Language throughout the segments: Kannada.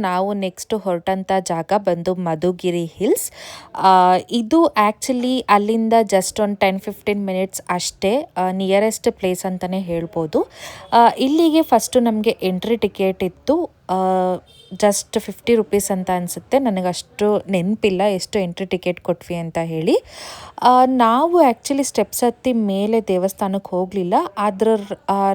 ನಾವು ನೆಕ್ಸ್ಟ್ ಹೊರಟಂಥ ಜಾಗ ಬಂದು ಮಧುಗಿರಿ ಹಿಲ್ಸ್. ಇದು ಆ್ಯಕ್ಚುಲಿ ಅಲ್ಲಿಂದ ಜಸ್ಟ್ ಒಂದು 10-15 ಮಿನಿಟ್ಸ್ ಅಷ್ಟೇ, ನಿಯರೆಸ್ಟ್ ಪ್ಲೇಸ್ ಅಂತಲೇ ಹೇಳ್ಬೋದು. ಇಲ್ಲಿಗೆ ಫಸ್ಟು ನಮಗೆ ಎಂಟ್ರಿ ಟಿಕೆಟ್ ಇತ್ತು, ಜಸ್ಟ್ 50 ರುಪೀಸ್ ಅಂತ ಅನಿಸುತ್ತೆ. ನನಗಷ್ಟು ನೆನಪಿಲ್ಲ ಎಷ್ಟು ಎಂಟ್ರಿ ಟಿಕೆಟ್ ಕೊಟ್ವಿ ಅಂತ ಹೇಳಿ. ನಾವು ಆ್ಯಕ್ಚುಲಿ ಸ್ಟೆಪ್ಸ್ ಹತ್ತಿ ಮೇಲೆ ದೇವಸ್ಥಾನಕ್ಕೆ ಹೋಗಲಿಲ್ಲ. ಅದರ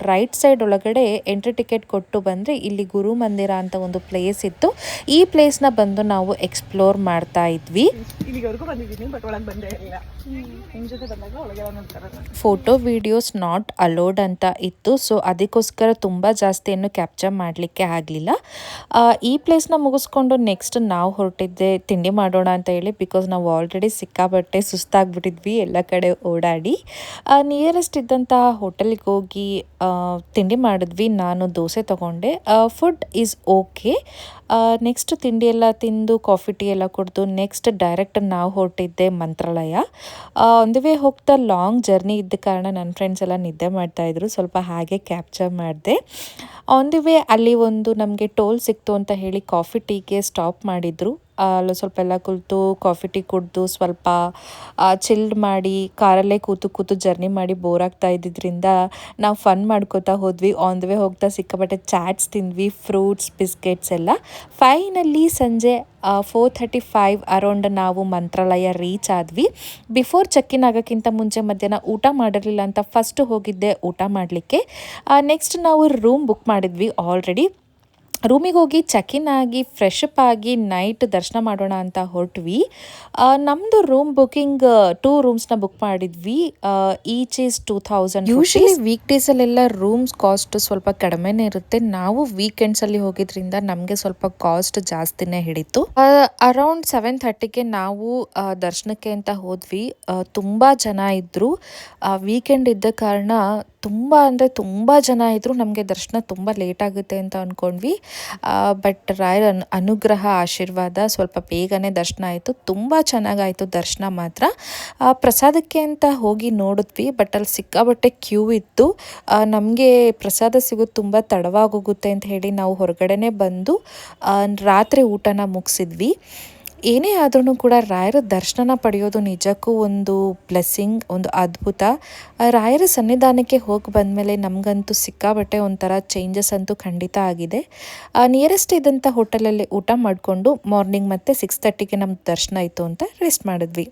ರೈಟ್ ಸೈಡ್ ಒಳಗಡೆ ಎಂಟ್ರಿ ಟಿಕೆಟ್ ಕೊಟ್ಟು ಬಂದರೆ ಇಲ್ಲಿ ಗುರು ಮಂದಿರ ಅಂತ ಒಂದು ಪ್ಲೇಸ್ ಇತ್ತು. ಈ ಪ್ಲೇಸ್ನ ಬಂದು ನಾವು ಎಕ್ಸ್ಪ್ಲೋರ್ ಮಾಡ್ತಾ ಇದ್ವಿ. ಫೋಟೋ ವಿಡಿಯೋಸ್ ನಾಟ್ ಅಲೋಡ್ ಅಂತ ಇತ್ತು, ಸೊ ಅದಕ್ಕೋಸ್ಕರ ತುಂಬ ಜಾಸ್ತಿ ಏನು ಕ್ಯಾಪ್ಚರ್ ಮಾಡಲಿಕ್ಕೆ ಆಗಲಿಲ್ಲ. ಈ ಪ್ಲೇಸ್ನ ಮುಗಿಸ್ಕೊಂಡು ನೆಕ್ಸ್ಟ್ ನಾವು ಹೊರಟಿದ್ದೆ ತಿಂಡಿ ಮಾಡೋಣ ಅಂತ ಹೇಳಿ. ಬಿಕಾಸ್ ನಾವು ಆಲ್ರೆಡಿ ಸಿಕ್ಕಾಬಟ್ಟೆ ಸುಸ್ತಾಗ್ಬಿಟ್ಟಿದ್ವಿ ಎಲ್ಲ ಕಡೆ ಓಡಾಡಿ. ನಿಯರೆಸ್ಟ್ ಇದ್ದಂತಹ ಹೋಟೆಲಿಗೆ ಹೋಗಿ ತಿಂಡಿ ಮಾಡಿದ್ವಿ. ನಾನು ದೋಸೆ ತೊಗೊಂಡೆ. Food is okay. ನೆಕ್ಸ್ಟ್ ತಿಂಡಿ ಎಲ್ಲ ತಿಂದು ಕಾಫಿ ಟೀ ಎಲ್ಲ ಕುಡಿದು ನೆಕ್ಸ್ಟ್ ಡೈರೆಕ್ಟ್ ನಾವು ಹೊರಟಿದ್ದೆ ಮಂತ್ರಾಲಯ. ಆನ್ ದಿ ವೇ ಹೋಗ್ತಾ ಲಾಂಗ್ ಜರ್ನಿ ಇದ್ದ ಕಾರಣ ನನ್ನ ಫ್ರೆಂಡ್ಸ್ ಎಲ್ಲ ನಿದ್ದೆ ಮಾಡ್ತಾಯಿದ್ರು, ಸ್ವಲ್ಪ ಹಾಗೆ ಕ್ಯಾಪ್ಚರ್ ಮಾಡಿದೆ. ಆನ್ ದಿ ವೇ ಅಲ್ಲಿ ಒಂದು ನಮಗೆ ಟೋಲ್ ಸಿಕ್ತು ಅಂತ ಹೇಳಿ ಕಾಫಿ ಟೀಗೆ ಸ್ಟಾಪ್ ಮಾಡಿದರು. ಅಲ್ಲಿ ಸ್ವಲ್ಪ ಎಲ್ಲ ಕುಳಿತು ಕಾಫಿ ಟೀ ಕುಡಿದು ಸ್ವಲ್ಪ ಚಿಲ್ಡ್ ಮಾಡಿ ಕಾರಲ್ಲೇ ಕೂತು ಜರ್ನಿ ಮಾಡಿ ಬೋರ್ ಆಗ್ತಾ ಇದ್ದಿದ್ದರಿಂದ ನಾವು ಫನ್ ಮಾಡ್ಕೋತಾ ಹೋದ್ವಿ. ಆನ್ ದ ವೇ ಹೋಗ್ತಾ ಸಿಕ್ಕಾಪಟ್ಟೆ ಚಾಟ್ಸ್ ತಿಂದ್ವಿ, ಫ್ರೂಟ್ಸ್, ಬಿಸ್ಕೆಟ್ಸ್ ಎಲ್ಲ. ಫೈನಲಿ ಸಂಜೆ 4:35 ಅರೌಂಡ್ ನಾವು ಮಂತ್ರಾಲಯ ರೀಚ್ ಆದ್ವಿ. ಬಿಫೋರ್ ಚೆಕ್-ಇನ್ ಆಗೋಕ್ಕಿಂತ ಮುಂಚೆ ಮಧ್ಯಾಹ್ನ ಊಟ ಮಾಡಿರಲಿಲ್ಲ ಅಂತ ಫಸ್ಟ್ ಹೋಗಿದ್ದೆ ಊಟ ಮಾಡಲಿಕ್ಕೆ. ನೆಕ್ಸ್ಟ್ ನಾವು ರೂಮ್ ಬುಕ್ ಮಾಡಿದ್ವಿ ಆಲ್ರೆಡಿ. ರೂಮಿಗೆ ಹೋಗಿ ಚೆಕ್-ಇನ್ ಆಗಿ ಫ್ರೆಶ್ ಅಪ್ ಆಗಿ ನೈಟ್ ದರ್ಶನ ಮಾಡೋಣ ಅಂತ ಹೊರಟ್ವಿ. ನಮ್ಮದು ರೂಮ್ ಬುಕ್ಕಿಂಗ್ 2 ರೂಮ್ಸ್ನ ಬುಕ್ ಮಾಡಿದ್ವಿ. Each is 2000. ಯೂಶಲಿ ವೀಕ್ ಡೇಸಲ್ಲೆಲ್ಲ ರೂಮ್ಸ್ ಕಾಸ್ಟ್ ಸ್ವಲ್ಪ ಕಡಿಮೆನೇ ಇರುತ್ತೆ. ನಾವು ವೀಕೆಂಡ್ಸಲ್ಲಿ ಹೋಗಿದ್ರಿಂದ ನಮಗೆ ಸ್ವಲ್ಪ ಕಾಸ್ಟ್ ಜಾಸ್ತಿನೇ ಹಿಡಿತು. ಅರೌಂಡ್ 7:30ಗೆ ನಾವು ದರ್ಶನಕ್ಕೆ ಅಂತ ಹೋದ್ವಿ. ತುಂಬ ಜನ ಇದ್ದರು. ವೀಕೆಂಡ್ ಇದ್ದ ಕಾರಣ ತುಂಬ ಜನ ಇದ್ದರು. ನಮಗೆ ದರ್ಶನ ತುಂಬ ಲೇಟ್ ಆಗುತ್ತೆ ಅಂತ ಅಂದ್ಕೊಂಡ್ವಿ. ಬಟ್ ರಾಯರ ಅನುಗ್ರಹ ಆಶೀರ್ವಾದ ಸ್ವಲ್ಪ ಬೇಗನೆ ದರ್ಶನ ಆಯಿತು. ತುಂಬ ಚೆನ್ನಾಗಾಯಿತು ದರ್ಶನ ಮಾತ್ರ. ಪ್ರಸಾದಕ್ಕೆ ಅಂತ ಹೋಗಿ ನೋಡಿದ್ವಿ, ಬಟ್ ಅಲ್ಲಿ ಸಿಕ್ಕಾಬಟ್ಟೆ ಕ್ಯೂ ಇತ್ತು. ನಮಗೆ ಪ್ರಸಾದ ಸಿಗೋದು ತುಂಬ ತಡವಾಗೋಗುತ್ತೆ ಅಂತ ಹೇಳಿ ನಾವು ಹೊರಗಡೆನೇ ಬಂದು ರಾತ್ರಿ ಊಟನ ಮುಗಿಸಿದ್ವಿ. ಏನೇ ಆದ್ರೂ ಕೂಡ ರಾಯರ ದರ್ಶನ ಪಡೆಯೋದು ನಿಜಕ್ಕೂ ಒಂದು ಬ್ಲೆಸ್ಸಿಂಗ್, ಒಂದು ಅದ್ಭುತ. ರಾಯರ ಸನ್ನಿಧಾನಕ್ಕೆ ಹೋಗಿ ಬಂದಮೇಲೆ ನಮಗಂತೂ ಸಿಕ್ಕಾಬಟ್ಟೆ ಒಂಥರ ಚೇಂಜಸ್ ಅಂತೂ ಖಂಡಿತ ಆಗಿದೆ. ನಿಯರೆಸ್ಟ್ ಇದ್ದಂಥ ಹೋಟೆಲಲ್ಲಿ ಊಟ ಮಾಡಿಕೊಂಡು ಮಾರ್ನಿಂಗ್ ಮತ್ತೆ 6:30ಗೆ ನಮ್ಮ ದರ್ಶನ ಆಯಿತು ಅಂತ ರೆಸ್ಟ್ ಮಾಡಿದ್ವಿ.